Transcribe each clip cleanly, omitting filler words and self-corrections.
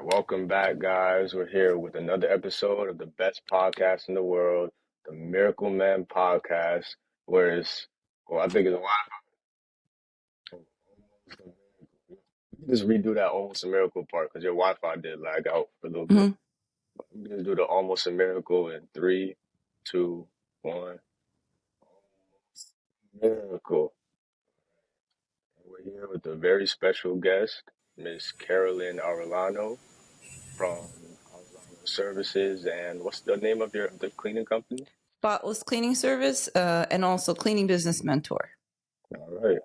Welcome back, guys. We're here with another episode of the best podcast in the world, the Miracle Man podcast. Where it's, well, I think it's a Wi-Fi. Just redo that almost a miracle part because your Wi-Fi did lag out for a little bit. Mhm. We just do the almost a miracle in three, two, one. Miracle. We're here with a very special guest, Miss Carolyn Arellano from Arellano Services. And what's the name of the cleaning company? Spotless cleaning service, and also cleaning business mentor. All right.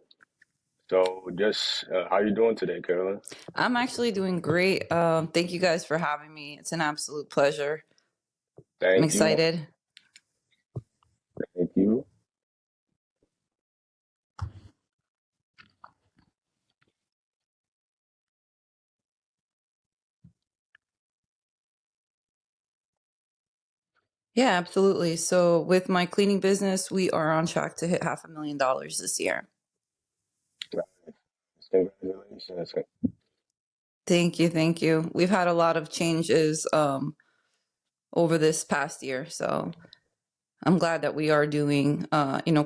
So, just how you doing today, Carolyn? I'm actually doing great. Thank you guys for having me. It's an absolute pleasure. I'm Thank you. excited. Thank you. Yeah, absolutely. So with my cleaning business, we are on track to hit $500,000 this year. Congratulations. Thank you, thank you. We've had a lot of changes over this past year, so I'm glad that we are doing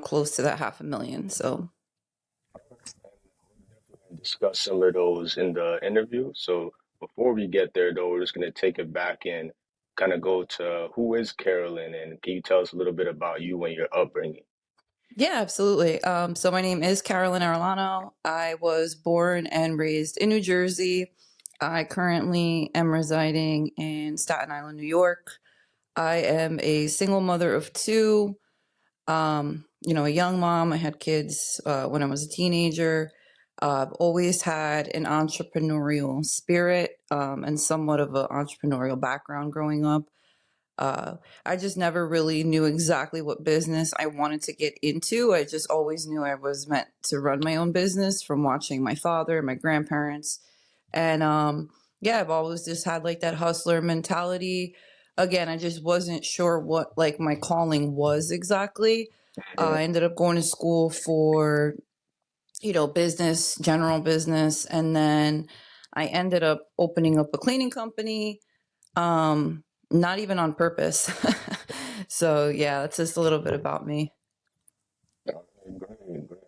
close to that 500,000. So Discuss some of those in the interview. So, before we get there, though, we're just going to take it back and kind of go to who is Carolyn, and can you tell us a little bit about you and your upbringing? yeah, absolutely. So my name is Carolyn Arellano. I was born and raised in New Jersey. I currently am residing in Staten Island, New York. I am a single mother of two. A young mom. I had kids when I was a teenager. I've always had an entrepreneurial spirit and somewhat of an entrepreneurial background growing up. Uh, I just never really knew exactly what business I wanted to get into. I just always knew I was meant to run my own business from watching my father and my grandparents. And yeah, I've always just had like that hustler mentality. Again, I just wasn't sure what like my calling was exactly. I ended up going to school for, business, general business, and then I ended up opening up a cleaning company. Not even on purpose. So yeah, that's just a little bit about me. Okay, great, great.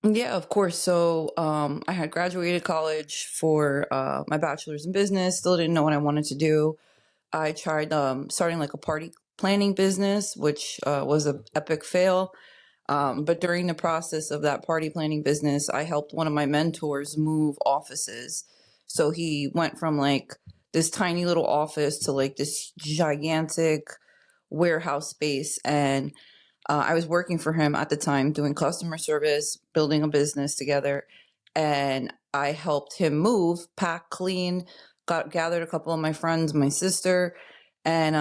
Yeah, of course. So I had graduated college for my bachelor's in business. Still didn't know what I wanted to do. I tried starting like a party planning business, which was an epic fail. But during the process of that party planning business, I helped one of my mentors move offices. So he went from like this tiny little office to like this gigantic warehouse space. And I was working for him at the time, doing customer service, building a business together. And I helped him move, pack, clean, gathered a couple of my friends, my sister. And,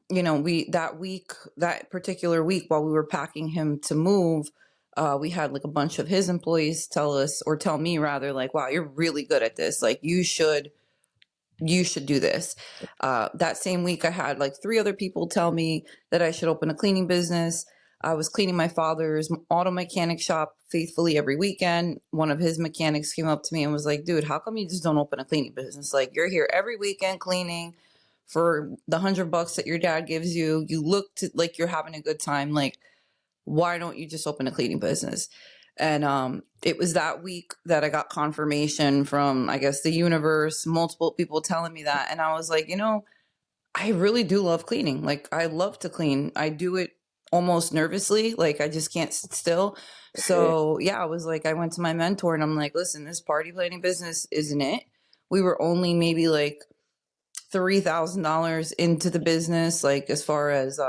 we, that particular week while we were packing him to move, we had like a bunch of his employees tell us, or tell me rather, like, wow, you're really good at this. Like, you should do this. That same week, I had like three other people tell me that I should open a cleaning business. I was cleaning my father's auto mechanic shop faithfully every weekend. One of his mechanics came up to me and was like, dude, how come you just don't open a cleaning business? Like, you're here every weekend cleaning for the $100 that your dad gives you. You look like you're having a good time. Like, why don't you just open a cleaning business? And it was that week that I got confirmation from, I guess, the universe, multiple people telling me that. And I was like, I really do love cleaning. Like, I love to clean. I do it almost nervously. Like, I just can't sit still. So, yeah, I was like, I went to my mentor and I'm like, listen, this party planning business isn't it. We were only maybe like $3,000 into the business, like as far as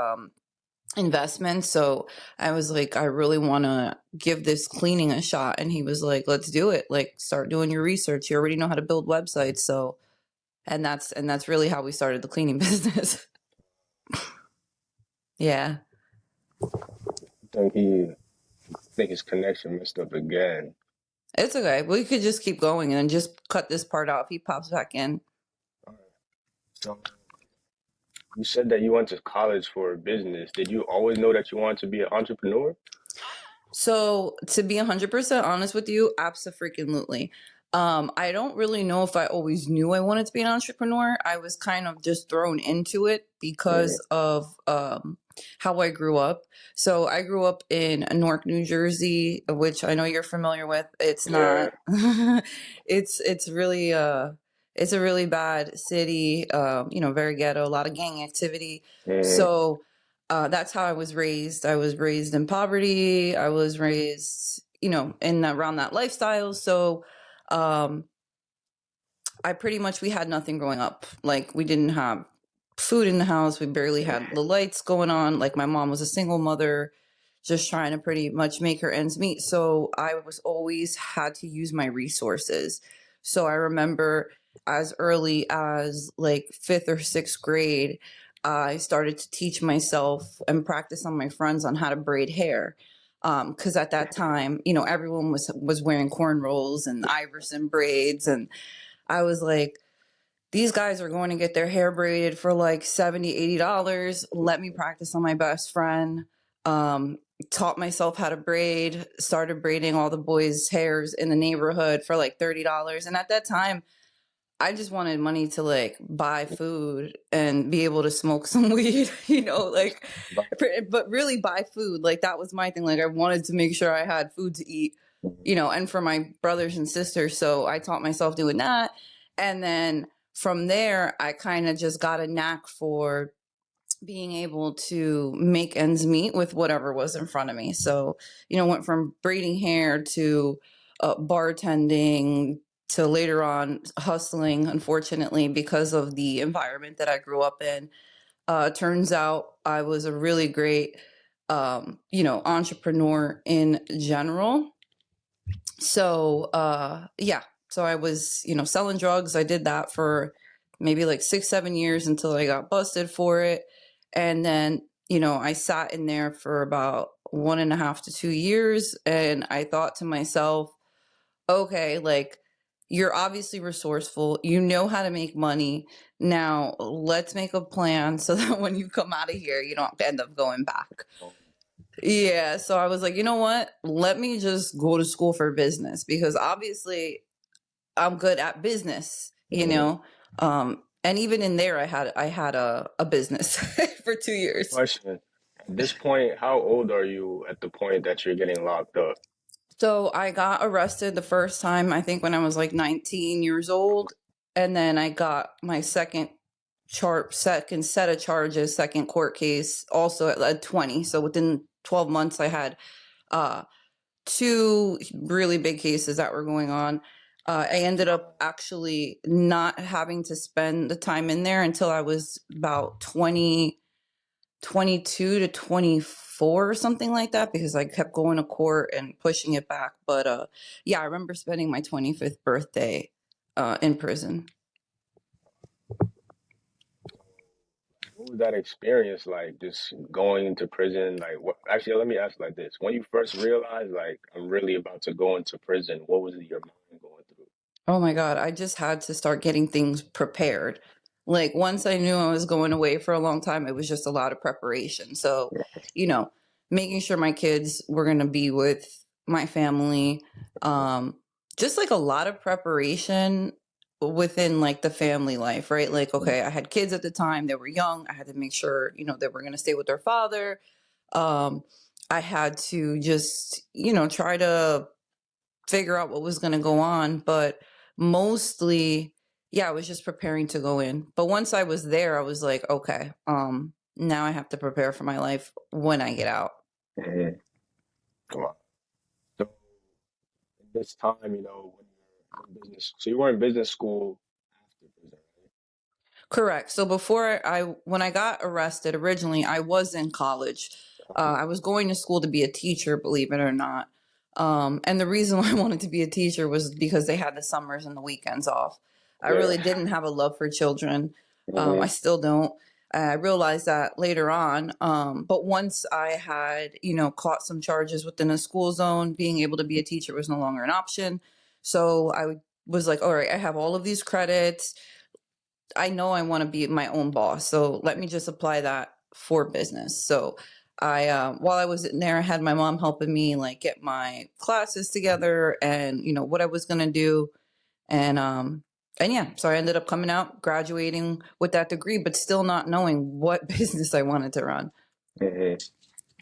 investment. So I was like, I really want to give this cleaning a shot. And he was like, let's do it. Like, start doing your research. You already know how to build websites. So, and that's really how we started the cleaning business. Yeah. Think his connection messed up again. It's okay. We could just keep going and just cut this part off. He pops back in. All right. So, You said that you went to college for business. Did you always know that you wanted to be an entrepreneur? So to be 100% honest with you, absolutely. I don't really know if I always knew I wanted to be an entrepreneur. I was kind of just thrown into it because Mm, of how I grew up. So I grew up in Newark, New Jersey, which I know you're familiar with. It's yeah. not. It's really it's a really bad city. Very ghetto, a lot of gang activity. Mm, So that's how I was raised. I was raised in poverty. I was raised, in around that lifestyle. So, um, I pretty much we had nothing growing up. Like we didn't have food in the house. We barely had the lights going on. Like my mom was a single mother, just trying to pretty much make her ends meet. So I was always had to use my resources. So I remember as early as like fifth or sixth grade, I started to teach myself and practice on my friends on how to braid hair. Because at that time, everyone was wearing cornrows and Iverson braids, and I was like, these guys are going to get their hair braided for like $70, $80. Let me practice on my best friend. Um, Taught myself how to braid, started braiding all the boys' hairs in the neighborhood for like $30. And at that time, I just wanted money to like buy food and be able to smoke some weed, like, but, but really buy food. Like that was my thing. Like I wanted to make sure I had food to eat, and for my brothers and sisters. So I taught myself doing that. And then from there, I kind of just got a knack for being able to make ends meet with whatever was in front of me. So, went from braiding hair to bartending to later on hustling, unfortunately, because of the environment that I grew up in. Turns out I was a really great, entrepreneur in general. So, yeah. So I was, selling drugs. I did that for maybe like 6, 7 years until I got busted for it. And then, I sat in there for about 1.5 to 2 years. And I thought to myself, okay, like, you're obviously resourceful. You know how to make money. Now, let's make a plan so that when you come out of here, you don't end up going back. Yeah, so I was like, you know what? Let me just go to school for business because obviously I'm good at business, mm, and even in there I had a business for 2 years. question. At this point, how old are you at the point that you're getting locked up? So I got arrested the first time, I think when I was like 19 years old, and then I got my second set of charges, second court case also at 20. So within 12 months I had uh two really big cases that were going on. I ended up actually not having to spend the time in there until I was about 22 to 24 or something like that because I kept going to court and pushing it back. But yeah, I remember spending my 25th birthday in prison. What was that experience like, just going into prison? Like, what? Actually, let me ask like this: when you first realized, like, I'm really about to go into prison, what was your mind going through? Oh my God, I just had to start getting things prepared. Like once I knew I was going away for a long time, it was just a lot of preparation. So, you know, making sure my kids were going to be with my family, um, just like a lot of preparation within like the family life, right? Like, okay, I had kids at the time, they were young. I had to make sure, they were going to stay with their father. Um, I had to just, try to figure out what was going to go on, but mostly, yeah, I was just preparing to go in. But once I was there, I was like, okay, now I have to prepare for my life when I get out. Mhm. Come on. So, at this time, when you're in business, so you were in business school after prison, Correct. So when I got arrested originally, I was in college. I was going to school to be a teacher, believe it or not. And the reason why I wanted to be a teacher was because they had the summers and the weekends off. I right? really didn't have a love for children. Yeah. I still don't. I realized that later on. But once I had, caught some charges within a school zone, being able to be a teacher was no longer an option. So I was like, all right, I have all of these credits. I know I want to be my own boss. So let me just apply that for business. So while I was in there, I had my mom helping me like get my classes together and, what I was going to do. And, um, and yeah, so I ended up coming out, graduating with that degree, but still not knowing what business I wanted to run. Hmm.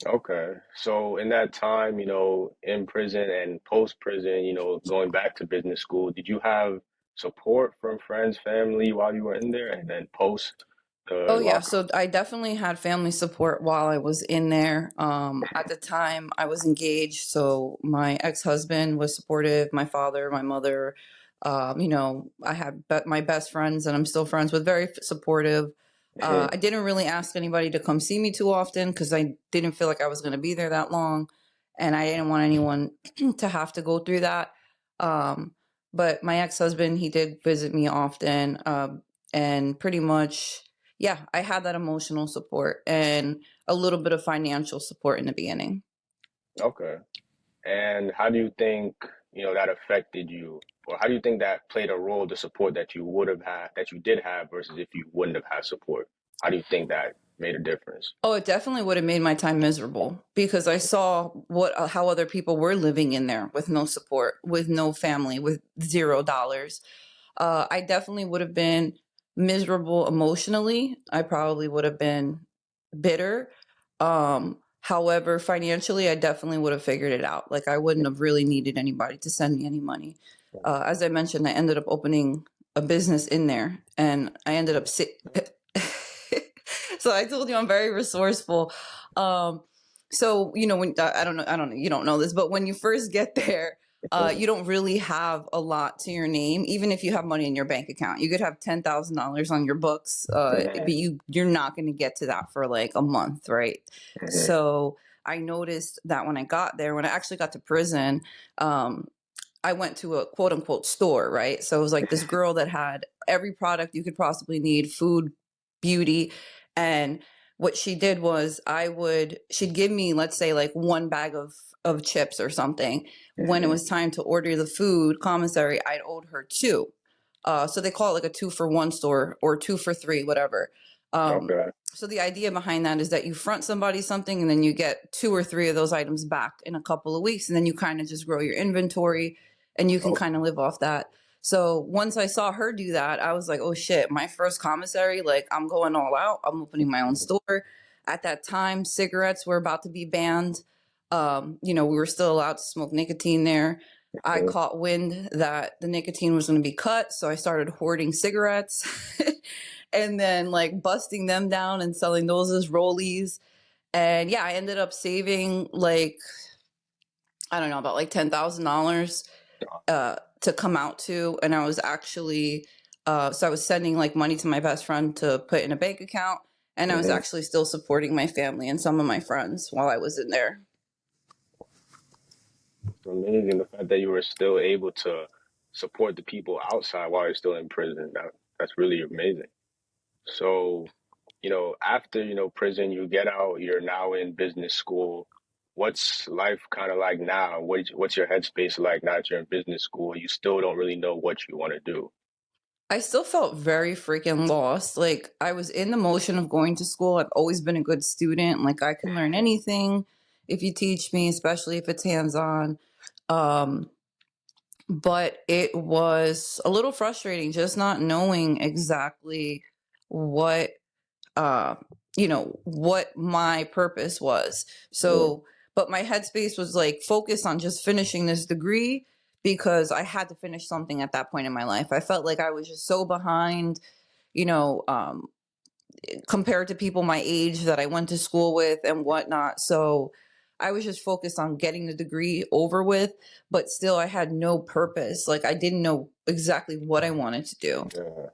Okay. So in that time, in prison and post prison, going back to business school, did you have support from friends, family while you were in there, and then post the Oh yeah, lockup? so I definitely had family support while I was in there. At the time, I was engaged, so my ex-husband was supportive. My father, my mother, I had my best friends, and I'm still friends with, very supportive. Hmm. I didn't really ask anybody to come see me too often because I didn't feel like I was going to be there that long, and I didn't want anyone to have to go through that. Um, but my ex-husband, he did visit me often, and pretty much yeah, I had that emotional support and a little bit of financial support in the beginning. Okay. And how do you think, that affected you? Or how do you think that played a role, the support that you would have had, that you did have versus if you wouldn't have had support? How do you think that made a difference? Oh, it definitely would have made my time miserable because I saw how other people were living in there with no support, with no family, with $0. I definitely would have been miserable emotionally. I probably would have been bitter. However, financially, I definitely would have figured it out. Like I wouldn't have really needed anybody to send me any money. As I mentioned, I ended up opening a business in there, and I ended up so I told you I'm very resourceful. Um, so when I don't know, you don't know this, but when you first get there, you don't really have a lot to your name, even if you have money in your bank account. You could have $10,000 on your books, but you're not going to get to that for like a month, right? Hmm. So I noticed that when I got there, when I actually got to prison, um, I went to a quote unquote store, right? So it was like this girl that had every product you could possibly need, food, beauty. And what she did was she'd give me, let's say, like one bag of chips or something. When it Hmm. was time to order the food commissary, I'd owed her two. So they call it like a 2-for-1 store or 2-for-3, whatever. Um, Okay. so the idea behind that is that you front somebody something and then you get 2 or 3 of those items back in a couple of weeks, and then you kind of just grow your inventory and you can Okay. kind of live off that. So once I saw her do that, I was like, oh shit, my first commissary, like I'm going all out. I'm opening my own store. At that time, cigarettes were about to be banned. We were still allowed to smoke nicotine there. I Hmm. caught wind that the nicotine was going to be cut, so I started hoarding cigarettes and then like busting them down and selling those as rollies. And yeah, I ended up saving like, I don't know, about like $10,000 to come out to. And I was actually, so I was sending like money to my best friend to put in a bank account. And I was Hmm. actually still supporting my family and some of my friends while I was in there. It's amazing the fact that you were still able to support the people outside while you're still in prison. That's really amazing. So, after, prison, you get out, you're now in business school. What's life kind of like now? What's your headspace like now that you're in business school? You still don't really know what you want to do. I still felt very freaking lost. Like I was in the motion of going to school. I've always been a good student. Like I can learn anything if you teach me, especially if it's hands on. Um, but it was a little frustrating just not knowing exactly what uh what my purpose was. Mm, So but my headspace was like focused on just finishing this degree because I had to finish something at that point in my life. I felt like I was just so behind, you know um compared to people my age that I went to school with and whatnot. So I was just focused on getting the degree over with, but still I had no purpose. Like I didn't know exactly what I wanted to do. yeah.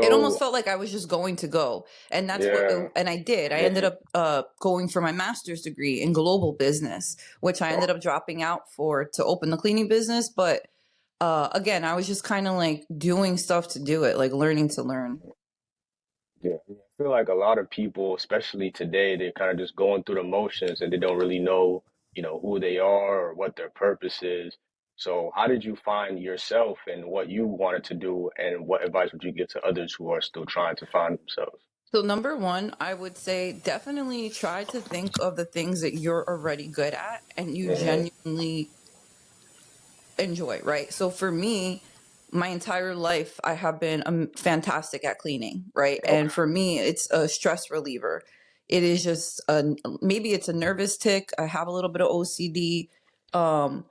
It almost So, felt like I was just going to go. And yeah. and I did. I ended Mhm. up going for my master's degree in global business, which I ended Oh, up dropping out for to open the cleaning business. But again, I was just kind of like doing stuff to do it, like learning to learn. yeah. I feel like a lot of people, especially today, they're kind of just going through the motions and they don't really know, who they are or what their purpose is. So how did you find yourself and what you wanted to do, and what advice would you give to others who are still trying to find themselves? So number one, I would say definitely try to think of the things that you're already good at and you Hmm. genuinely enjoy, right? So for me, my entire life, I have been fantastic at cleaning, right? And Okay. for me, it's a stress reliever. It is just maybe it's a nervous tick. I have a little bit of OCD. Um,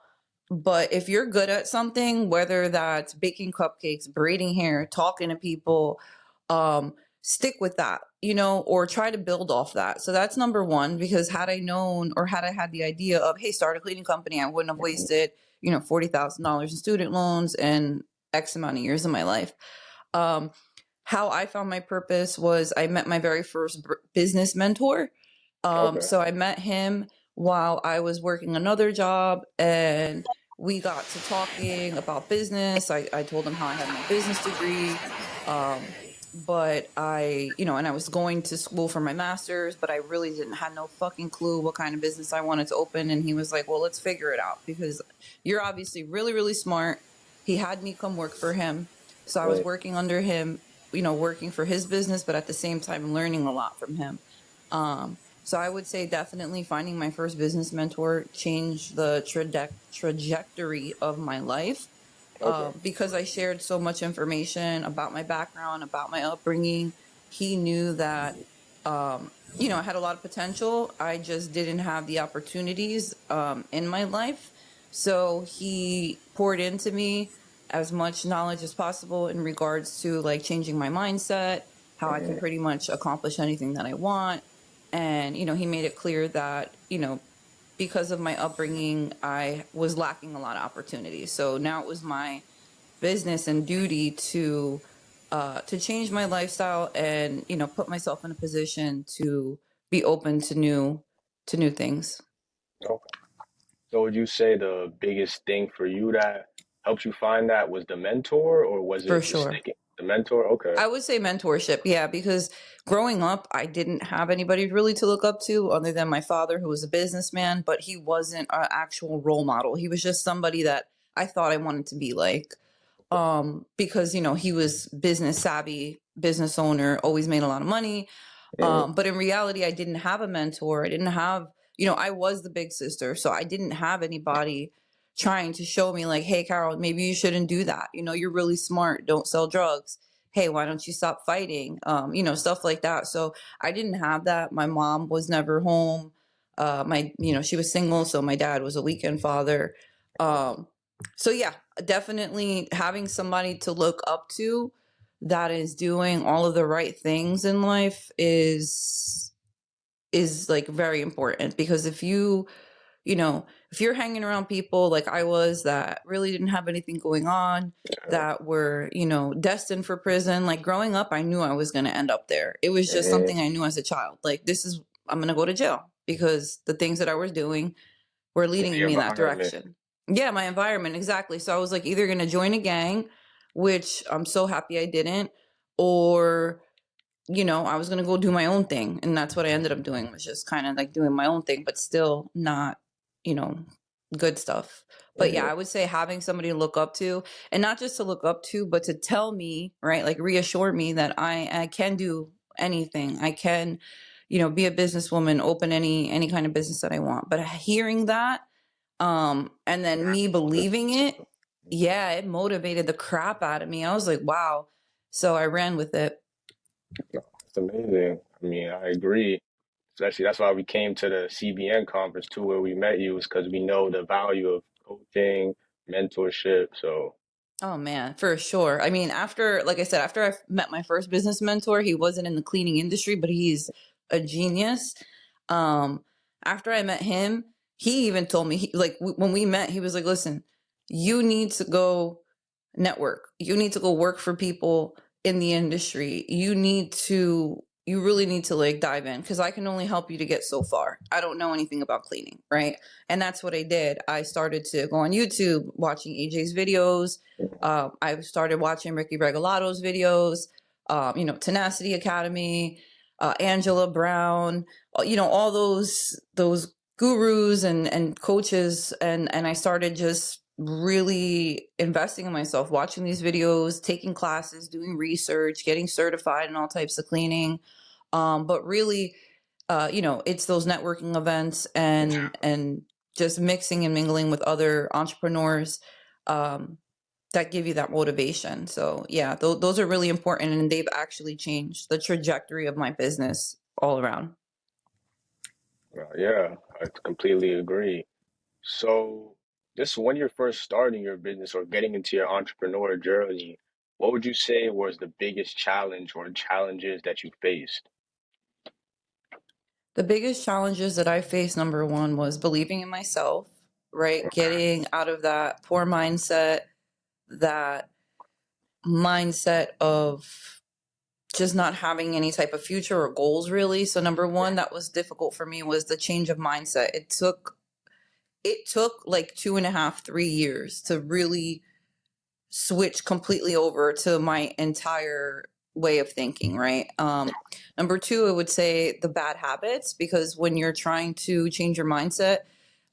but if you're good at something, whether that's baking cupcakes, braiding hair, talking to people, um, stick with that, or try to build off that. So that's number one, because had I known or had I had the idea of, hey, start a cleaning company, I wouldn't have wasted, $40,000 in student loans and X amount of years of my life. Um, how I found my purpose was I met my very first business mentor. Okay. So I met him while I was working another job, and we got to talking about business. I told him how I had my business degree. But and I was going to school for my master's, but I really didn't had no fucking clue what kind of business I wanted to open. And he was like, well, let's figure it out because you're obviously really, really smart. He had me come work for him. So I was Mm. working under him, working for his business, but at the same time learning a lot from him. So I would say definitely finding my first business mentor changed the trajectory of my life, Okay. because I shared so much information about my background, about my upbringing. He knew that, I had a lot of potential. I just didn't have the opportunities in my life. So he poured into me as much knowledge as possible in regards to like changing my mindset, how I can Hmm. pretty much accomplish anything that I want. And, he made it clear that, because of my upbringing, I was lacking a lot of opportunities. So now it was my business and duty to change my lifestyle and put myself in a position to be open to new things. Okay. So would you say the biggest thing for you that helped you find that was the mentor, or was For it just sure. sticking? The mentor? Okay. I would say mentorship, yeah, because growing up, I didn't have anybody really to look up to other than my father, who was a businessman, but he wasn't an actual role model. He was just somebody that I thought I wanted to be like. Because he was business savvy, business owner, always made a lot of money. Mm. But in reality, I didn't have a mentor. I didn't have, I was the big sister, so I didn't have anybody trying to show me like, hey, Carol, maybe you shouldn't do that. You're really smart. Don't sell drugs. Hey, why don't you stop fighting? Stuff like that. So I didn't have that. My mom was never home. She was single, so my dad was a weekend father. Um, so yeah, definitely having somebody to look up to that is doing all of the right things in life is like very important, because if you're hanging around people like I was that really didn't have anything going on, Yeah. that were destined for prison, like growing up I knew I was going to end up there. It was just Hmm. something I knew as a child, like I'm going to go to jail because the things that I was doing were Yeah, leading your me in that environment. direction. Yeah, my environment, exactly. So I was like either going to join a gang, which I'm so happy I didn't, or I was going to go do my own thing. And that's what I ended up doing, was just kind of like doing my own thing, but still not, you know, good stuff. But yeah, Hmm. I would say having somebody to look up to, and not just to look up to, but to tell me, right? Like reassure me that I can do anything. I can, be a businesswoman, open any kind of business that I want. But hearing that, and then me believing it, yeah, it motivated the crap out of me. I was like, wow. So I ran with it. It's amazing. I mean, I agree. Especially that's why we came to the CBN conference too, where we met you, is because we know the value of coaching, mentorship. So, Oh man, for sure. I mean, like I said, after I met my first business mentor, he wasn't in the cleaning industry, but he's a genius. Um, After I met him, he even told me, when we met, he was like, listen, you need to go network. You need to go work for people in the industry. You really need to like dive in, because I can only help you to get so far. I don't know anything about cleaning, right? And that's what I did. I started to go on YouTube, watching AJ's videos. I started watching Ricky Regalato's videos, Tenacity Academy, Angela Brown, all those gurus and coaches, and I started just really investing in myself, watching these videos, taking classes, doing research, getting certified in all types of cleaning. But really, it's those networking events and just mixing and mingling with other entrepreneurs um, that give you that motivation. So yeah, those are really important, and they've actually changed the trajectory of my business all around. Yeah, I completely agree. So, just when you're first starting your business or getting into your entrepreneur journey, what would you say was the biggest challenge or challenges that you faced? The biggest challenges that I faced, number one, was believing in myself, right? Getting out of that poor mindset, that mindset of just not having any type of future or goals really. So number one, that was difficult for me was the change of mindset. It took like 2.5, 3 years to really switch completely over to my entire way of thinking, right? Number two, I would say the bad habits, because when you're trying to change your mindset,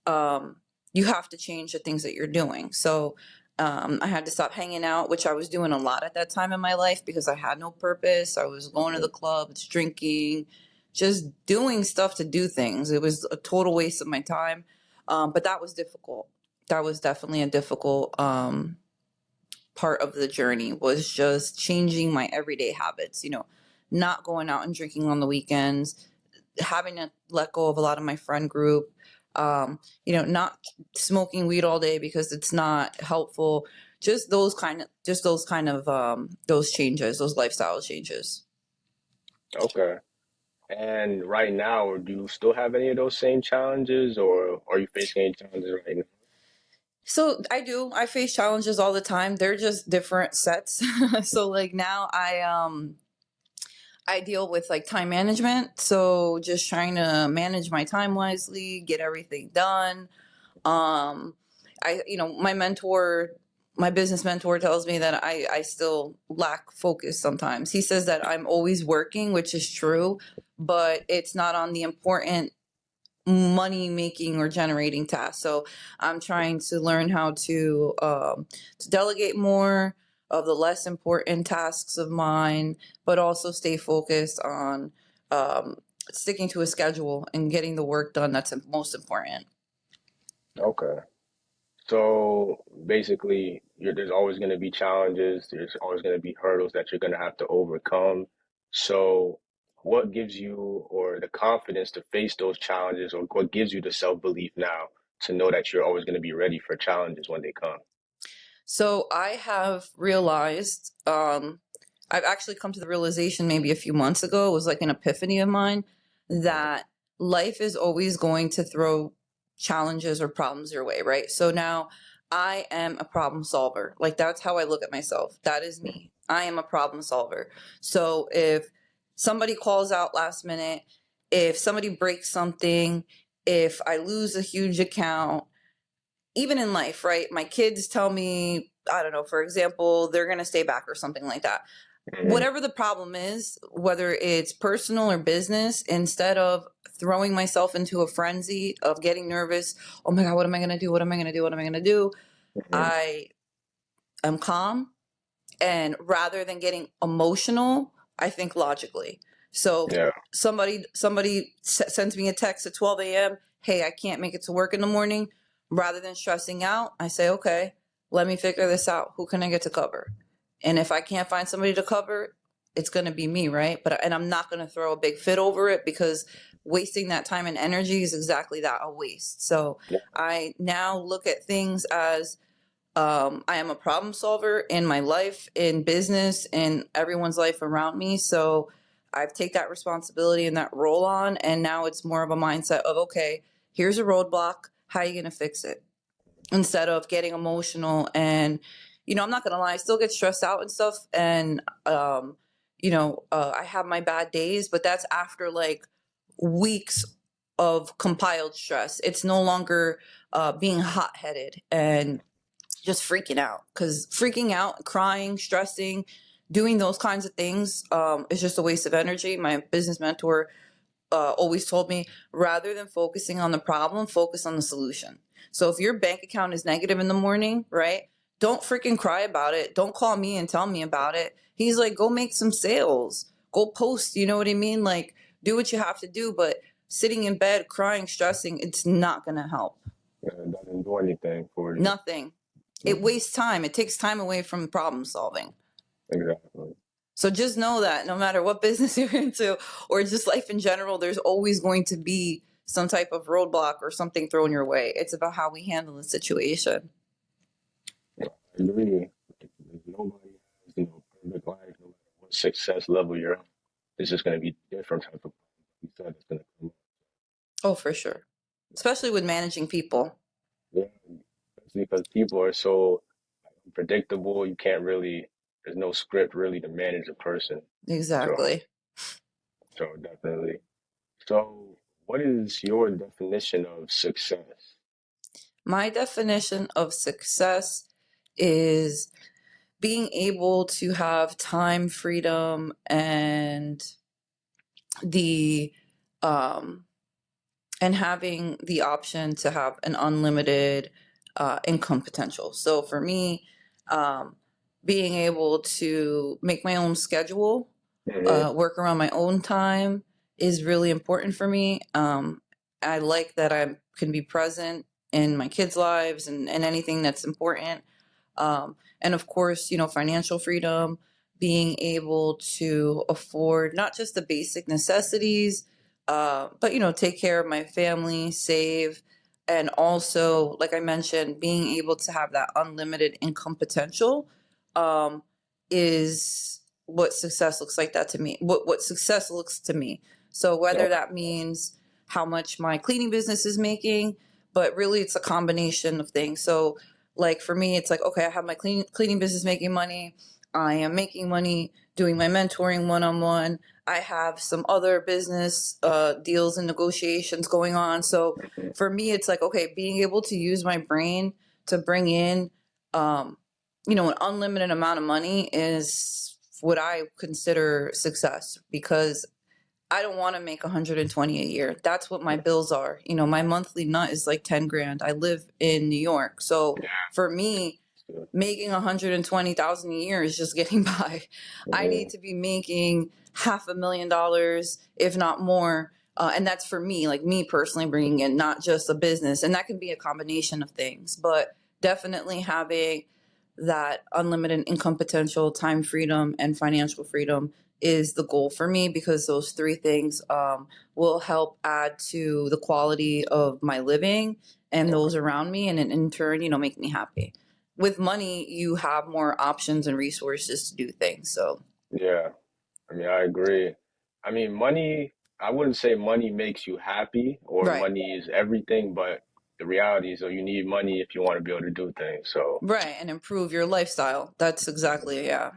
um, you have to change the things that you're doing. So I had to stop hanging out, which I was doing a lot at that time in my life because I had no purpose. I was going to the clubs, drinking, just doing stuff to do things. It was a total waste of my time. But that was difficult. That was definitely a difficult part of the journey, was just changing my everyday habits, not going out and drinking on the weekends, having to let go of a lot of my friend group, not smoking weed all day because it's not helpful. Just those changes, those lifestyle changes. Okay. And right now, do you still have any of those same challenges, or are you facing any challenges right now? So I do. I face challenges all the time. They're just different sets. So like now I deal with like time management. So just trying to manage my time wisely, get everything done. Um, my business mentor tells me that I still lack focus sometimes. He says that I'm always working, which is true, but it's not on the important money making or generating tasks. So I'm trying to learn how to delegate more of the less important tasks of mine, but also stay focused on um, sticking to a schedule and getting the work done that's most important. Okay. So basically, there's always going to be challenges. There's always going to be hurdles that you're going to have to overcome. So, what gives you or the confidence to face those challenges, or what gives you the self-belief now to know that you're always going to be ready for challenges when they come? So I have realized, I've actually come to the realization maybe a few months ago, it was like an epiphany of mine, that life is always going to throw challenges or problems your way, right? So now I am a problem solver. Like that's how I look at myself. That is me. I am a problem solver. So if somebody calls out last minute, if somebody breaks something, if I lose a huge account, even in life, right? My kids tell me, I don't know, for example, they're going to stay back or something like that. Hmm. Whatever the problem is, whether it's personal or business, instead of throwing myself into a frenzy of getting nervous, oh my God, what am I going to do? What am I going to do? What am I going to do? Hmm. I am calm. And rather than getting emotional, I think logically. So Yeah. somebody sends me a text at 12 a.m. Hey, I can't make it to work in the morning. Rather than stressing out, I say, okay, let me figure this out. Who can I get to cover? And if I can't find somebody to cover, it's going to be me, right? And I'm not going to throw a big fit over it, because wasting that time and energy is exactly that, a waste. So Yeah. I now look at things as I am a problem solver in my life, in business, in everyone's life around me. So I've take that responsibility and that role on, and now it's more of a mindset of, okay, here's a roadblock. How are you going to fix it? Instead of getting emotional. And I'm not going to lie, I still get stressed out and stuff. And I have my bad days, but that's after like weeks of compiled stress. It's no longer being hot headed and just freaking out, because freaking out, crying, stressing, doing those kinds of things is just a waste of energy. My business mentor always told me, rather than focusing on the problem, focus on the solution. So if your bank account is negative in the morning, right? Don't freaking cry about it. Don't call me and tell me about it. He's like, go make some sales, go post. You know what I mean? Like, do what you have to do. But sitting in bed, crying, stressing, it's not going to help. It doesn't do anything for you. Nothing. It Mhm. wastes time. It takes time away from problem solving. Exactly. So just know that no matter what business you're into or just life in general, there's always going to be some type of roadblock or something thrown your way. It's about how we handle the situation. I agree. Nobody has, perfect life, no matter what success level you're at. It's just going to be different type of, you said, it's going to come up. Oh, for sure. Especially with managing people. Yeah, especially because people are so unpredictable. You can't really, there's no script really to manage a person. So, Exactly. so definitely. So, what is your definition of success? My definition of success is being able to have time freedom and the um and having the option to have an unlimited income potential. So for me, um, being able to make my own schedule, Hmm. work around my own time is really important for me. I like that I can be present in my kids' lives and anything that's important. And of course, financial freedom, being able to afford not just the basic necessities, but take care of my family, save, and also, like I mentioned, being able to have that unlimited income potential um, is what success looks like that to me. What success looks to me. So whether Okay. that means how much my cleaning business is making, but really it's a combination of things. So like for me, it's like, okay, I have my cleaning business making money. I am making money doing my mentoring one on one. I have some other business deals and negotiations going on. So Mhm. for me, it's like, okay, being able to use my brain to bring in, um, an unlimited amount of money is what I consider success because I don't want to make 120 a year. That's what my bills are. My monthly nut is like 10 grand. I live in New York. So for me, making 120,000 a year is just getting by. I Mhm. need to be making $500,000, if not more. And that's for me, like me personally bringing in not just a business. And that can be a combination of things, but definitely having that unlimited income potential, time freedom, and financial freedom is the goal for me because those three things will help add to the quality of my living and those Okay. around me, and in turn, make me happy. With money, you have more options and resources to do things. So, Yeah. I mean, I agree. I mean, money, I wouldn't say money makes you happy or right, money is everything, but the reality is that you need money if you want to be able to do things. So, right, and improve your lifestyle. That's exactly, yeah.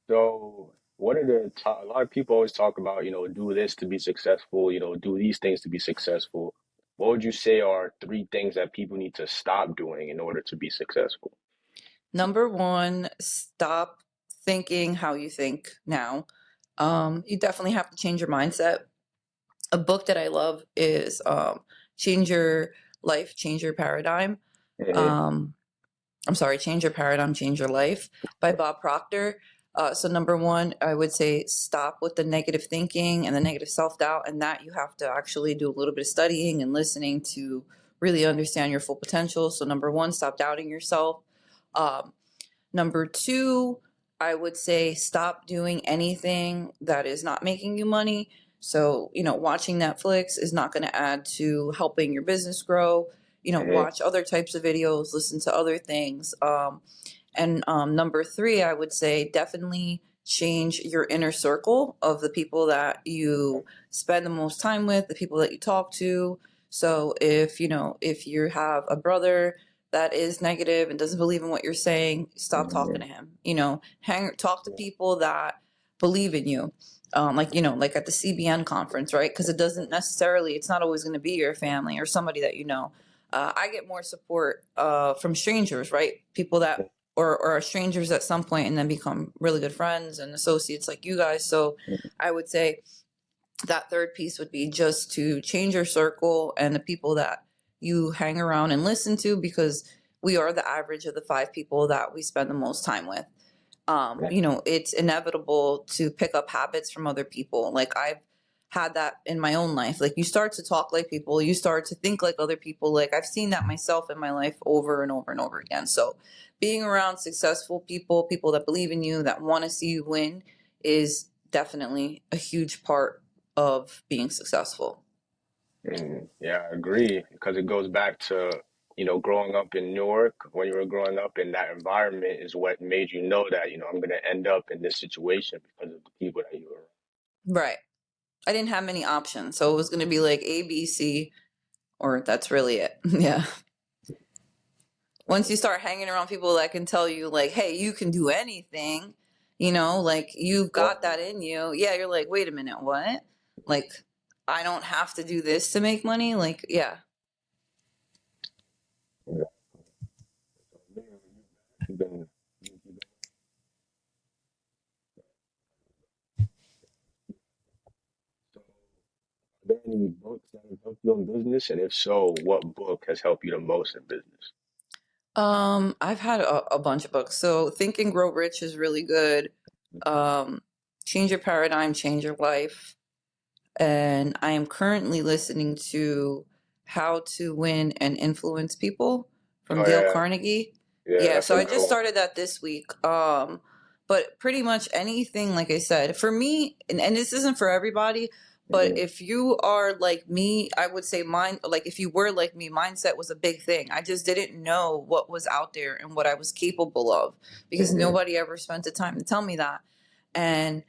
so what are a lot of people always talk about, do this to be successful, do these things to be successful. What would you say are three things that people need to stop doing in order to be successful? Number one, stop thinking how you think now. You definitely have to change your mindset. A book that I love is Change Your Life, Change Your Paradigm. Hmm. Um, I'm sorry, Change Your Paradigm, Change Your Life by Bob Proctor. So, number one, I would say stop with the negative thinking and the negative self doubt, and that you have to actually do a little bit of studying and listening to really understand your full potential. So, number one, stop doubting yourself. Um, Number two, I would say stop doing anything that is not making you money. So, watching Netflix is not going to add to helping your business grow. Hmm. Watch other types of videos, listen to other things. And number three, I would say definitely change your inner circle of the people that you spend the most time with, the people that you talk to. So if you have a brother that is negative and doesn't believe in what you're saying, stop talking Hmm. to him. Talk to people that believe in you. Like at the CBN conference, right? Because it's not always going to be your family or somebody that you know. I get more support from strangers, right? People that or are strangers at some point and then become really good friends and associates like you guys. So I would say that third piece would be just to change your circle and the people that you hang around and listen to, because we are the average of the 5 people that we spend the most time with. Yeah. It's inevitable to pick up habits from other people. Like I've had that in my own life. Like you start to talk like people, you start to think like other people. Like I've seen that myself in my life over and over and over again. So being around successful people, people that believe in you, that want to see you win, is definitely a huge part of being successful. Yeah, I agree because it goes back to, growing up in Newark. When you were growing up in that environment is what made you know that, I'm going to end up in this situation because of the people that you were Right. I didn't have many options. So it was going to be like A, B, C, or that's really it. Yeah. Once you start hanging around people that can tell you like, hey, you can do anything, like you've got around. that in you. Yeah, you're like, wait a minute, what? Like, I don't have to do this to make money. Like, yeah. Yeah. So, you've been, so are there any books that have helped you in business? And if so, what book has helped you the most in business? I've had a bunch of books. So Think and Grow Rich is really good. Um, Change Your Paradigm, Change Your Life. And I am currently listening to How to Win and Influence People from Oh Dale yeah, Carnegie. yeah, Yeah, that's so a I good just one. started that this week. But pretty much anything, like I said, for me, and this isn't for everybody, but Hmm. if you are like me, I would say mine, like if you were like me, mindset was a big thing. I just didn't know what was out there and what I was capable of, because Hmm. nobody ever spent the time to tell me that. And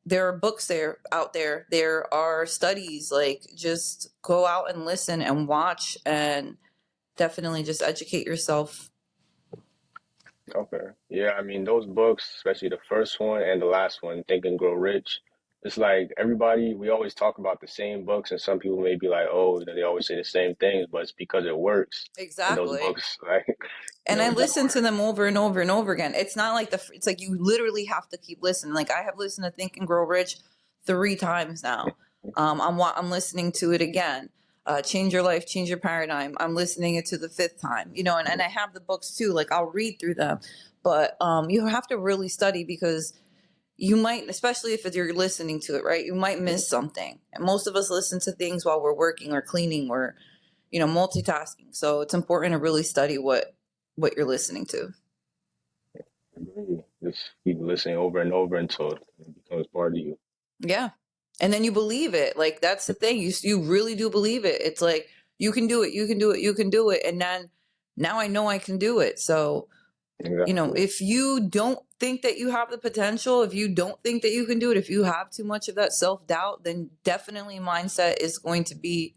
there are books out there, there are studies. Like just go out and listen and watch, and definitely just educate yourself. Okay. Yeah, I mean those books, especially the first one and the last one, Think and Grow Rich. It's like everybody, we always talk about the same books, and some people may be like, "Oh, they always say the same things," but it's because it works, and those Exactly. books, like, And I just listen to work. them over and over and over again. It's not like it's like you literally have to keep listening. Like I have listened to Think and Grow Rich 3 times now. I'm listening to it again. Change Your Life, Change Your Paradigm. I'm listening it to the 5th time. And I have the books too. Like I'll read through them, but you have to really study, because you might, especially if you're listening to it, right? You might miss something. And most of us listen to things while we're working or cleaning or multitasking. So it's important to really study what you're listening to. Agree. Just keep listening over and over until it becomes part of you. Yeah. And then you believe it. Like that's the thing. You really do believe it. It's like you can do it, you can do it, you can do it. And then now I know I can do it. So, Exactly. if you don't think that you have the potential, if you don't think that you can do it, if you have too much of that self-doubt, then definitely mindset is going to be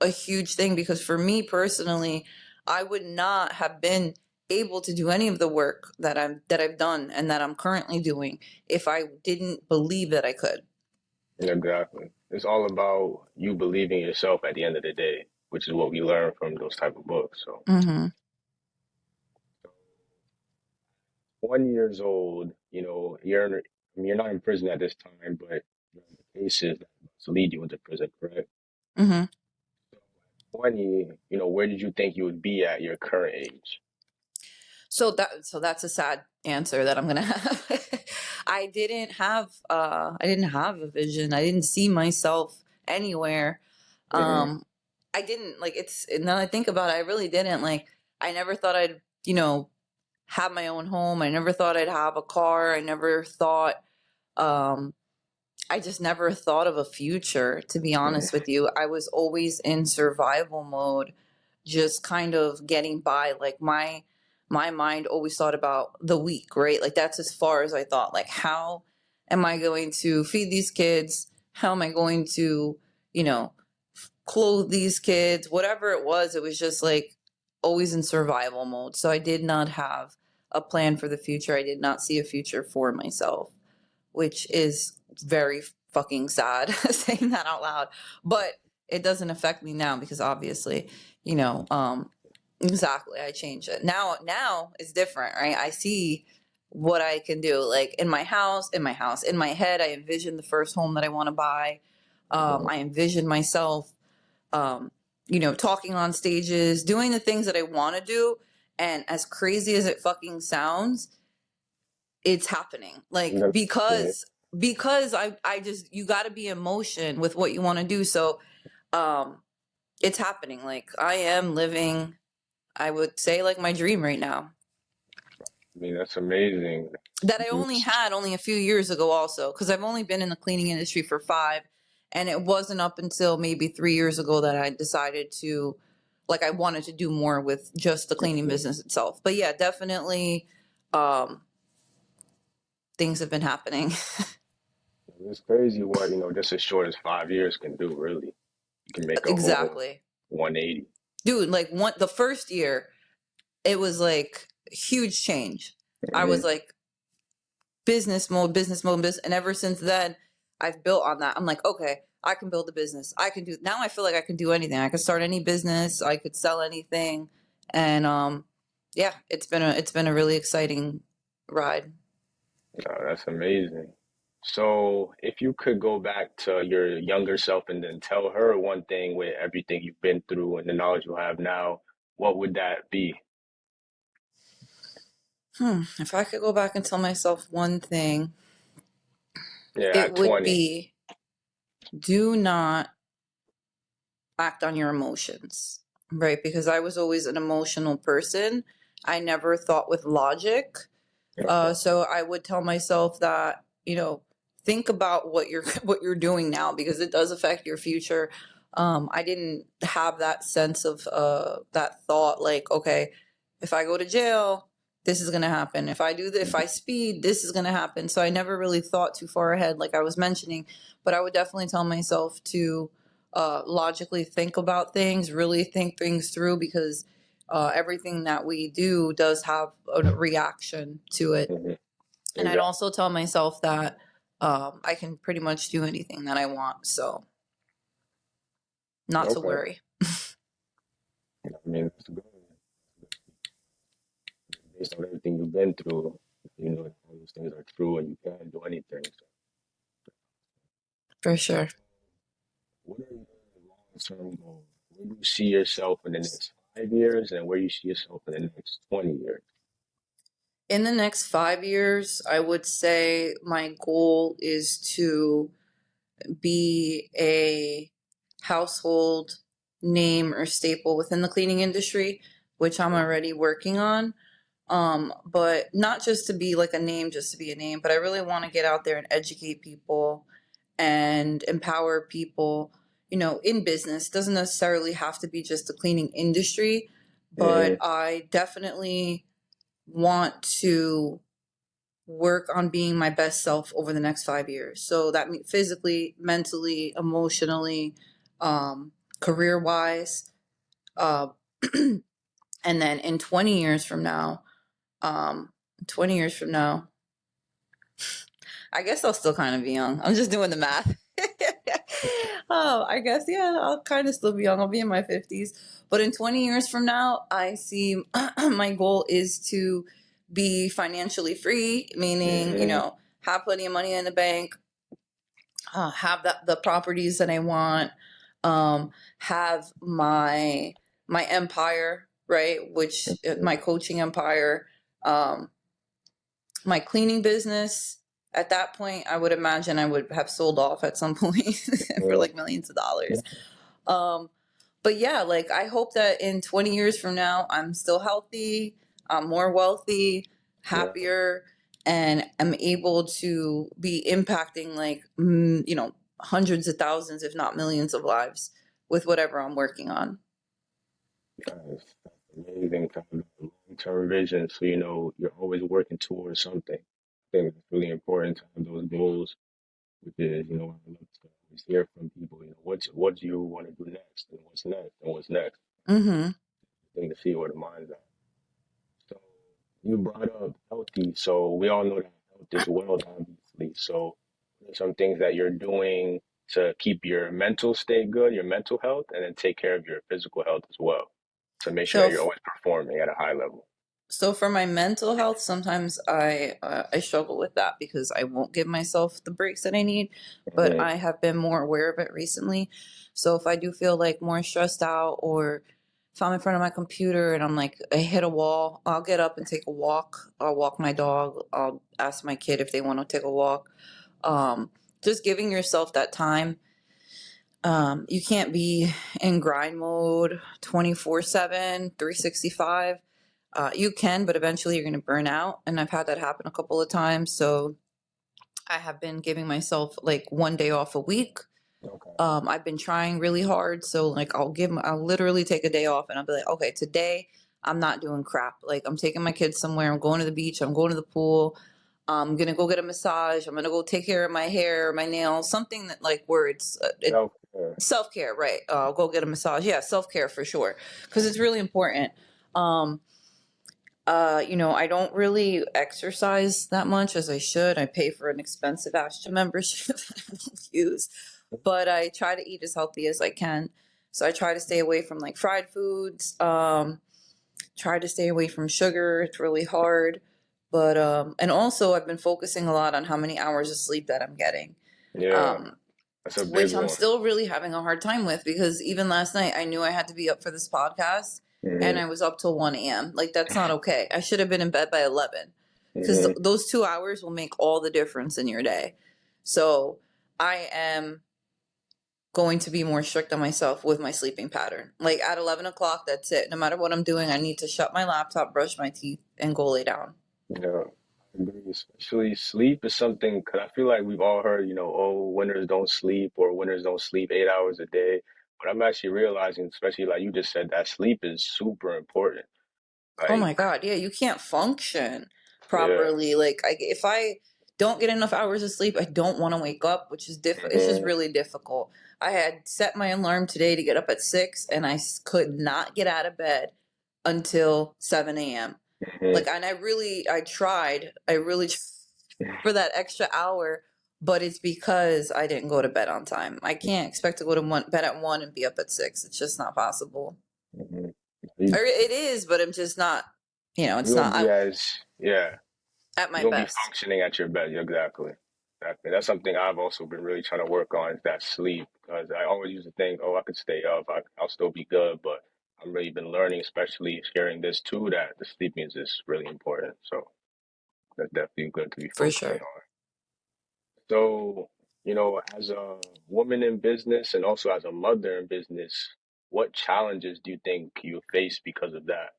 a huge thing. Because for me personally, I would not have been able to do any of the work that I've done and that I'm currently doing if I didn't believe that I could. Exactly. It's all about you believing yourself at the end of the day, which is what we learn from those type of books. So, Mhm. 20 years old, I mean, you're not in prison at this time, but the cases that to lead you into prison, correct? Mhm. 20, where did you think you would be at your current age? So that's a sad answer that I'm going to have. I didn't have a vision. I didn't see myself anywhere. Hmm. Um I didn't like it's now that I think about it, I really didn't. Like I never thought I'd, have my own home. I never thought I'd have a car. Um I just never thought of a future, to be honest with you. I was always in survival mode, just kind of getting by. Like my mind always thought about the week, right? Like that's as far as I thought. Like how am I going to feed these kids? How am I going to, you know, clothe these kids? Whatever it was just like always in survival mode. So I did not have a plan for the future. I did not see a future for myself, which is very fucking sad saying that out loud. But it doesn't affect me now, because obviously, you know, um, exactly, I changed it. Now it's different, right? I see what I can do. Like in my head, I envision the first home that I want to buy. Mhm. I envision myself, um, talking on stages, doing the things that I want to do. And as crazy as it fucking sounds, it's happening. Like Yeah, because I just you got to be in motion with what you want to do. So um, it's happening. Like I am living, I would say, like my dream right now I mean, that's amazing. that I You- only had only a few years ago also, because I've only been in the cleaning industry for 5, and it wasn't up until maybe 3 years ago that I decided to, like, I wanted to do more with just the cleaning business itself. But yeah, definitely, um things have been happening. It's crazy what, just as short as 5 years can do, really. You can make a whole Exactly. 180. Dude, like the first year it was like huge change. I was Hmm. like, business mode, business mode, business. And ever since then, I've built on that. I'm like, okay, I can build a business. I can do, now I feel like I can do anything. I could start any business. I could sell anything. And, yeah, it's been a really exciting ride. That's amazing. So, if you could go back to your younger self and then tell her one thing with everything you've been through and the knowledge you have now, what would that be? If I could go back and tell myself one thing, Yeah, it at would 20. be do not act on your emotions, right? Because I was always an emotional person. I never thought with logic. Okay. So I would tell myself that, think about what you're what you're doing now because it does affect your future. I didn't have that sense of that thought like, okay, if I go to jail, this is gonna happen. If I speed, this is gonna happen. So I never really thought too far ahead, like I was mentioning. But I would definitely tell myself to logically think about things, really think things through because everything that we do does have a reaction to it. Hmm. And I'd Exactly. also tell myself that I can pretty much do anything that I want. So, not to Okay. worry. I mean, that's good. Based on everything you've been through, all those things are true and you can do anything. So, For sure. what are your long-term goals? Where do you see yourself in the next 5 years and where you see yourself in the next 20 years? In the next 5 years, I would say my goal is to be a household name or staple within the cleaning industry, which I'm already working on. But not just to be like a name, just to be a name, but I really want to get out there and educate people and empower people, in business. It doesn't necessarily have to be just the cleaning industry, but Hmm. I definitely want to work on being my best self over the next 5 years. So that means physically, mentally, emotionally, career wise. Uh, and then in 20 years from now, um, 20 years from now, I guess I'll still kind of be young. I'm just doing the math. Oh, I guess, yeah, I'll kind of still be young. I'll be in my 50s. But in 20 years from now, I see my goal is to be financially free, meaning, Hmm. have plenty of money in the bank, have the properties that I want, have my empire, right? Which my coaching empire, um, my cleaning business. At that point, I would imagine I would have sold off at some point for Yeah. like millions of dollars. Um, but yeah, like I hope that in 20 years from now, I'm still healthy, I'm more wealthy, Yeah. happier, and I'm able to be impacting like, hundreds of thousands, if not millions of lives with whatever I'm working on. That's amazing to have a long-term vision. So, you're always working towards something. I think it's really important to have those goals, which is, I love to always hear from people, what do you want to do next and what's next and what's next. Mm-hmm. I think to see where the mind's at. So you brought up healthy. So we all know that health is wealth, obviously. So what are some things that you're doing to keep your mental state good, your mental health, and then take care of your physical health as well to make sure So that you're always performing at a high level. So for my mental health, sometimes I struggle with that because I won't give myself the breaks that I need, but Hmm. I have been more aware of it recently. So if I do feel like more stressed out, or if I'm in front of my computer and I'm like I hit a wall, I'll get up and take a walk. I'll walk my dog. I'll ask my kid if they want to take a walk. Um, just giving yourself that time. You can't be in grind mode 24/7, 365. You can, but eventually you're going to burn out. And I've had that happen a couple of times. So I have been giving myself like one day off a week. Okay. I've been trying really hard. So like I'll literally take a day off and I'll be like, okay, today I'm not doing crap. Like I'm taking my kids somewhere. I'm going to the beach. I'm going to the pool. I'm going to go get a massage. I'm going to go take care of my hair, my nails, something that like where it Self-care. self care, right? I'll go get a massage. Yeah, self care for sure, because it's really important. Um, I don't really exercise that much as I should. I pay for an expensive ass gym membership that I don't use, but I try to eat as healthy as I can. So I try to stay away from like fried foods. Try to stay away from sugar. It's really hard, but and also I've been focusing a lot on how many hours of sleep that I'm getting. Yeah, Um, that's a big which I'm one. still really having a hard time with, because even last night I knew I had to be up for this podcast and Hmm. I was up till 1 a.m. Like, that's not okay. I should have been in bed by 11, because Hmm. those 2 hours will make all the difference in your day. So I am going to be more strict on myself with my sleeping pattern. Like at 11 o'clock, that's it. No matter what I'm doing, I need to shut my laptop, brush my teeth, and go lay down. Yeah, I agree. Especially sleep is something, because I feel like we've all heard, oh, winners don't sleep or winners don't sleep 8 hours a day. But I'm actually realizing, especially like you just said, that sleep is super important. Oh Like, my God. Yeah, you can't function yeah. properly. Like, if I don't get enough hours of sleep, I don't want to wake up, which is it's just Hmm. really difficult. I had set my alarm today to get up at 6, and I could not get out of bed until 7 a.m. Hmm. Like, and I really tried for that extra hour, but it's because I didn't go to bed on time. I can't expect to go to bed at 1 and be up at 6. It's just not possible. Hmm. You, Or it is, but I'm just not, you it's don't not be as, yeah, at you my don't be best. functioning at your best. Exactly. Exactly. That's something I've also been really trying to work on, is that sleep. Because I always used to think, oh, I could stay up, I'll still be good. But I've really been learning, especially hearing this too, that the sleeping is just really important. So that's definitely good to be For focusing sure. on. So, as a woman in business and also as a mother in business, what challenges do you think you face because of that?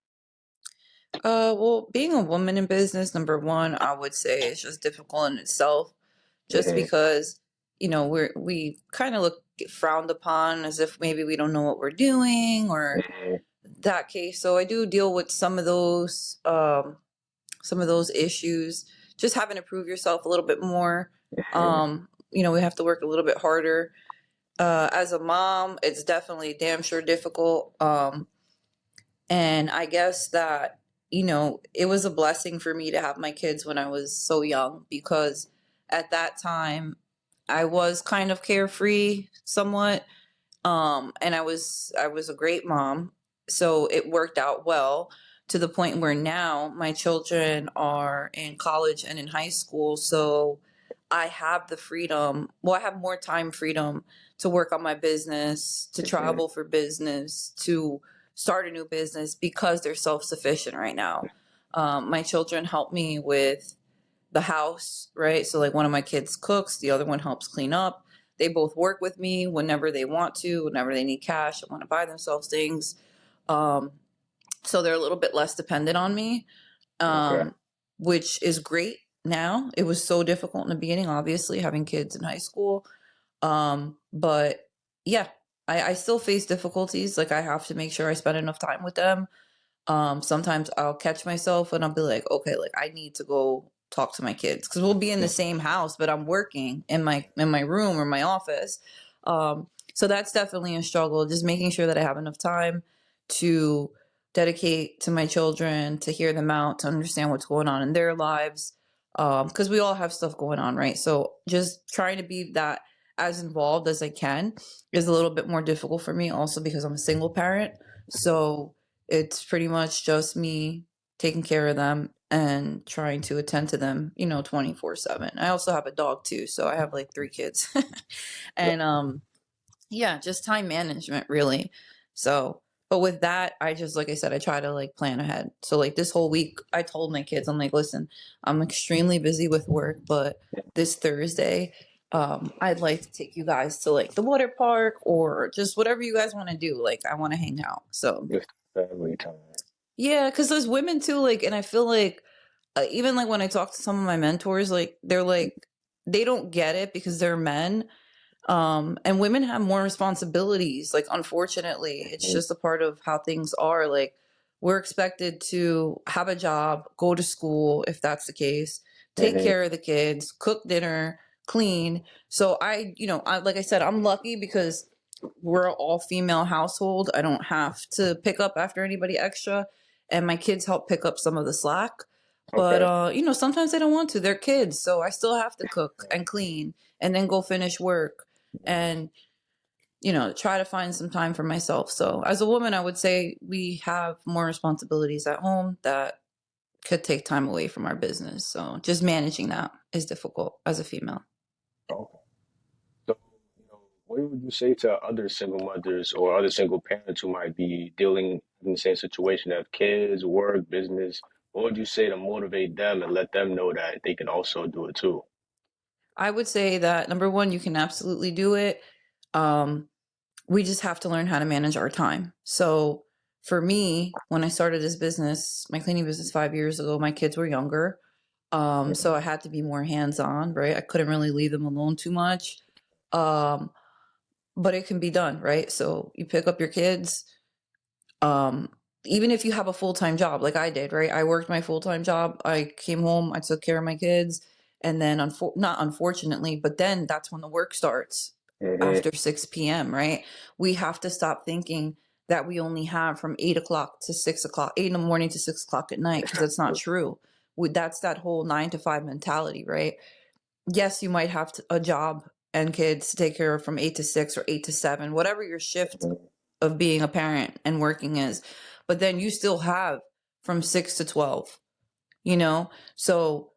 Well, being a woman in business, number one, I would say it's just difficult in itself, just Hmm. because, we kind of look frowned upon as if maybe we don't know what we're doing, or Hmm. that case. So I do deal with some of those issues, just having to prove yourself a little bit more. Hmm. We have to work a little bit harder. As a mom, it's definitely damn sure difficult. And I guess that, it was a blessing for me to have my kids when I was so young, because at that time I was kind of carefree somewhat. And I was a great mom, so it worked out well, to the point where now my children are in college and in high school. So I have the freedom. Well, I have more time freedom to work on my business, to Hmm. travel for business, to start a new business, because they're self sufficient right now. My children help me with the house, right? So like one of my kids cooks, the other one helps clean up. They both work with me whenever they want to, whenever they need cash and want to buy themselves things. Um, so they're a little bit less dependent on me, Okay. um, which is great now. It was so difficult in the beginning, obviously, having kids in high school. But yeah, I still face difficulties. Like, I have to make sure I spend enough time with them. Sometimes I'll catch myself and I'll be like, okay, like I need to go talk to my kids, because we'll be in the same house, but I'm working in my room or my office. So that's definitely a struggle, just making sure that I have enough time to dedicate to my children, to hear them out, to understand what's going on in their lives. Because we all have stuff going on, right? So just trying to be that as involved as I can is a little bit more difficult for me, also because I'm a single parent. So it's pretty much just me taking care of them and trying to attend to them, 24/7. I also have a dog too, so I have like 3 kids. No, And yeah, just time management really. So, but with that, I just, like I said, I try to like plan ahead. So like this whole week, I told my kids, I'm like, listen, I'm extremely busy with work, but this Thursday, I'd like to take you guys to like the water park or just whatever you guys want to do. Like I want to hang out. So just family time. yeah, because there's women too, like, and I feel like even like when I talk to some of my mentors, like they're like they don't get it because they're men, and women have more responsibilities. Like, unfortunately, it's Mhm. just a part of how things are. Like, we're expected to have a job, go to school, if that's the case, take Mhm. care of the kids, cook dinner, clean. So like I said, I'm lucky because we're an all female household. I don't have to pick up after anybody extra, and my kids help pick up some of the slack. But Okay. sometimes they don't want to. They're kids, so I still have to cook and clean and then go finish work and try to find some time for myself. So as a woman, I would say we have more responsibilities at home that could take time away from our business. So just managing that is difficult as a female. Okay. So, what would you say to other single mothers or other single parents who might be dealing in the same situation as kids, work, business? What would you say to motivate them and let them know that they can also do it too? I would say that number one, you can absolutely do it. Um, we just have to learn how to manage our time. So for me, when I started this business, my cleaning business 5 years ago, my kids were younger. So I had to be more hands on, right? I couldn't really leave them alone too much. Um, but it can be done, right? So you pick up your kids, um, even if you have a full-time job like I did, right? I worked my full-time job. I came home, I took care of my kids, and then not unfortunately, but then that's when the work starts Hmm. after 6 p.m., right? We have to stop thinking that we only have from 8 o'clock to 6 o'clock, 8 in the morning to 6 o'clock at night, because that's not true. That's that whole 9 to 5 mentality, right? Yes, you might have a job and kids to take care of from 8 to 6 or 8 to 7, whatever your shift of being a parent and working is. But then you still have from 6 to 12, you know? So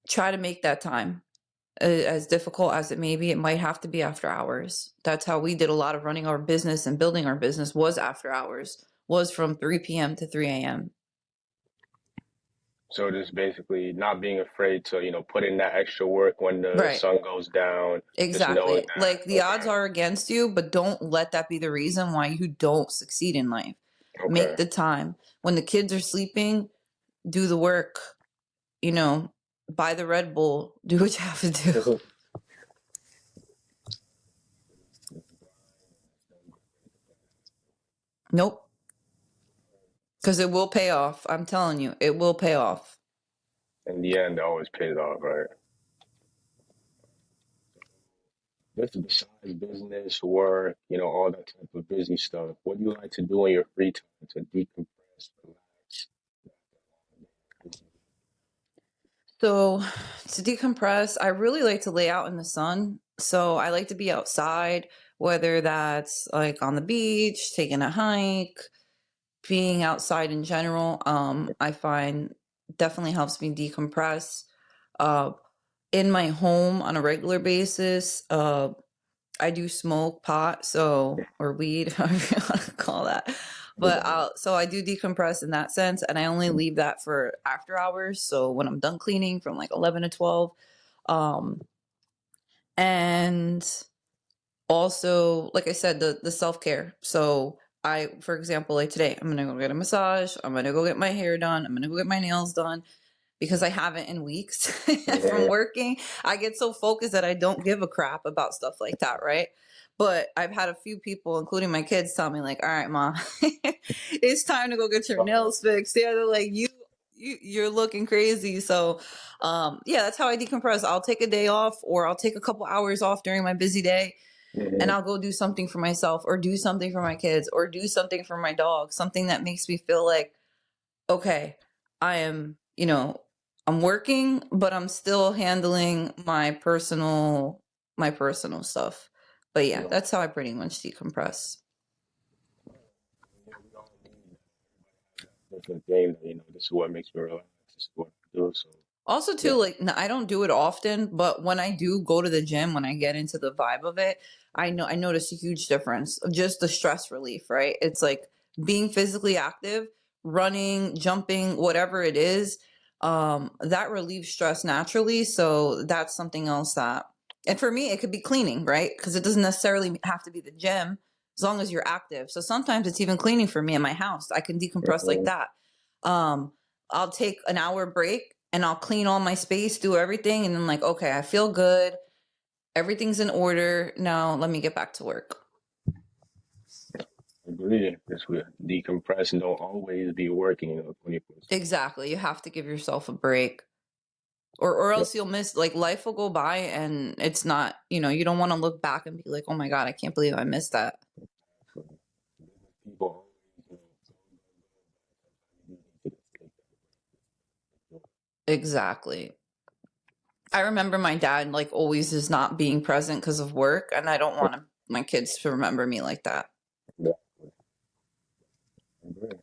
try to make that time. As difficult as it may be, it might have to be after hours. That's how we did a lot of running our business and building our business was after hours, was from 3 p.m. to 3 a.m. So just basically not being afraid to, put in that extra work when the Right. sun goes down, just knowing Exactly. Like that, the odds are against you, but don't let that be the reason why you don't succeed in life. okay, Make the time. When the kids are sleeping, do the work, you know, buy the Red Bull, do what you have to do. okay. Nope. Because it will pay off. I'm telling you, it will pay off. In the end, it always pays off, right? Just besides business, work, all that type of busy stuff, what do you like to do in your free time to decompress, relax? So to decompress, I really like to lay out in the sun. So I like to be outside, whether that's like on the beach, taking a hike, being outside in general. I find definitely helps me decompress. Uh, in my home on a regular basis, I do smoke pot, so or weed, however you want to call that. But so I do decompress in that sense, and I only leave that for after hours. So when I'm done cleaning from like 11 to 12, um, and also like I said, the self care. So for example, like today, I'm gonna go get a massage. I'm gonna go get my hair done. I'm gonna go get my nails done because I haven't in weeks from Hmm. working. I get so focused that I don't give a crap about stuff like that, right? But I've had a few people, including my kids, tell me like, "All right, mom, it's time to go get your nails fixed." Yeah, they're like, you're looking crazy." So, yeah, that's how I decompress. I'll take a day off, or I'll take a couple hours off during my busy day, and Hmm. I'll go do something for myself, or do something for my kids, or do something for my dog, something that makes me feel like, okay, I am, I'm working, but I'm still handling my personal stuff. But yeah, No. that's how I pretty much decompress. different thing that, this is what makes me relax. This is what I do. So Also, yeah. too, like I don't do it often, but when I do go to the gym, when I get into the vibe of it, I notice a huge difference of just the stress relief, right? It's like being physically active, running, jumping, whatever it is, that relieves stress naturally. So that's something else that, and for me, it could be cleaning, right? Because it doesn't necessarily have to be the gym as long as you're active. So sometimes it's even cleaning for me in my house. I can decompress like Mhm. that. Um, I'll take an hour break and I'll clean all my space, do everything, and then like, okay, I feel good. Everything's in order. Now let me get back to work. Agree. Because we decompress and don't always be working, 24/7. Exactly. You have to give yourself a break. Or Yeah. else you'll miss, like, life will go by and it's not, you don't want to look back and be like, oh my God, I can't believe I missed that. So business people always, go, go, go, but sometimes you need to just take that break. Exactly. I remember my dad like always is not being present because of work, and I don't want my kids to remember me like that. Yeah, I agree.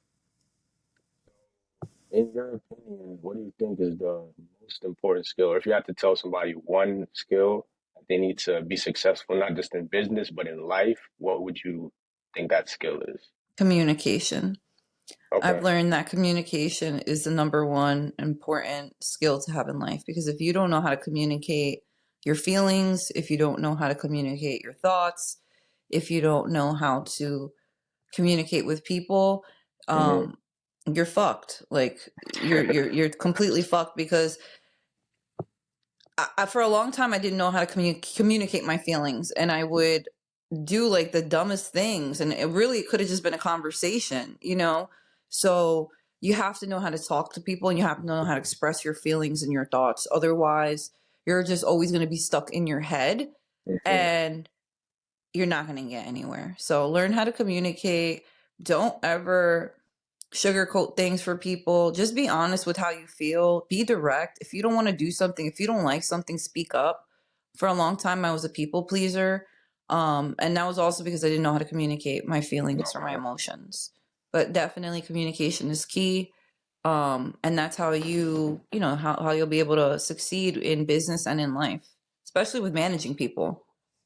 In your opinion, what do you think is the most important skill? Or if you had to tell somebody one skill that they need to be successful, not just in business, but in life, what would you think that skill is? Communication. I've Okay. learned that communication is the number one important skill to have in life, because if you don't know how to communicate your feelings, if you don't know how to communicate your thoughts, if you don't know how to communicate with people, Hmm. you're fucked. Like you're completely fucked, because for a long time I didn't know how to communicate my feelings, and I would do like the dumbest things, and it really could have just been a conversation. So you have to know how to talk to people, and you have to know how to express your feelings and your thoughts. Otherwise you're just always going to be stuck in your head, Hmm. and you're not going to get anywhere. So learn how to communicate. Don't ever sugarcoat things for people. Just be honest with how you feel. Be direct. If you don't want to do something, if you don't like something, speak up. For a long time, I was a people pleaser. And that was also because I didn't know how to communicate my feelings or my Okay. emotions. But definitely communication is key. And that's how how you'll be able to succeed in business and in life, especially with managing people.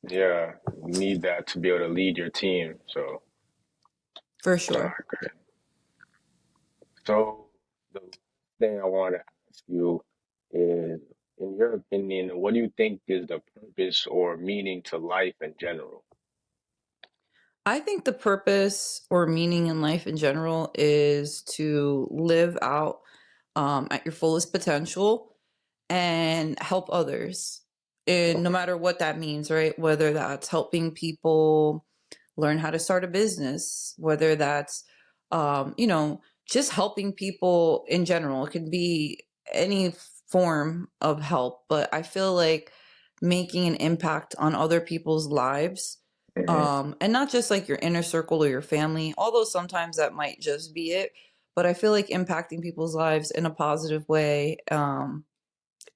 Yeah, you need that to be able to lead your team. So, For no, sure. okay. So, the thing I want to ask you is, in your opinion, what do you think is the purpose or meaning to life in general? I think the purpose or meaning in life in general is to live out at your fullest potential and help others. And no Okay. matter what that means, right? Whether that's helping people learn how to start a business, whether that's, just helping people in general. It could be any form of help, but I feel like making an impact on other people's lives, Hmm. and not just like your inner circle or your family, although sometimes that might just be it. But I feel like impacting people's lives in a positive way,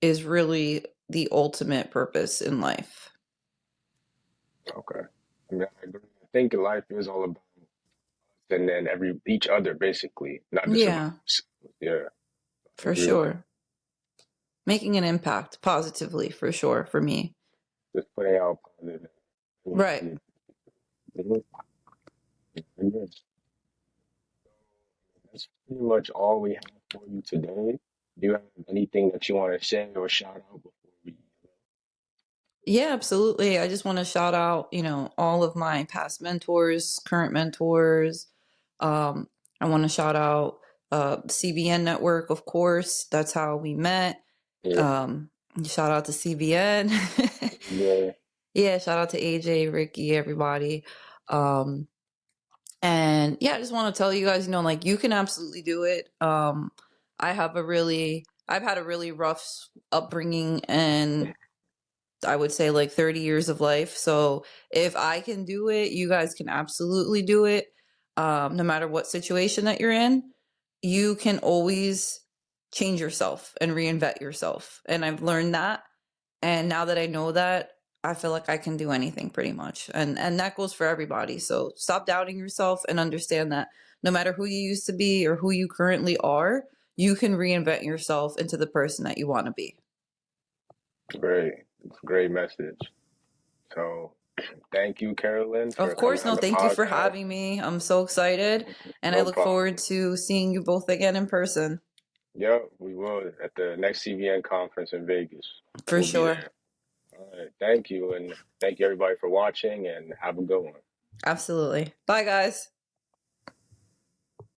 is really the ultimate purpose in life. Okay. I mean, I agree. I think life is all about us and then each other basically, not just about Yeah, us. Yeah, I for agree with that. sure. Making an impact positively, for sure, for me. Just putting out positive Right. energy. Mhm. Mhm. That's pretty much all we have for you today. Do you have anything that you want to say or shout out before we? Yeah, absolutely. I just want to shout out, all of my past mentors, current mentors. Um, I want to shout out CBN Network, of course. That's how we met. Yeah, Um, Shout out to CBN. yeah. Yeah, shout out to AJ, Ricky, everybody. Um, And yeah, I just want to tell you guys, like, you can absolutely do it. I've had a really rough upbringing, and I would say like 30 years of life. So if I can do it, you guys can absolutely do it. No matter what situation that you're in, you can always change yourself and reinvent yourself. And I've learned that. And now that I know that, I feel like I can do anything pretty much. And that goes for everybody. So stop doubting yourself and understand that no matter who you used to be or who you currently are, you can reinvent yourself into the person that you want to be. Great. It's a great message. So thank you, Carolyn, Of for coming course, on no, the thank you for podcast. having me. I'm so excited and I No look forward problem. to seeing you both again in person. Yep, we will at the next CVN conference in Vegas. For We'll be sure. there. All right. Thank you. And thank you, everybody, for watching, and have a good one. Absolutely. Bye, guys.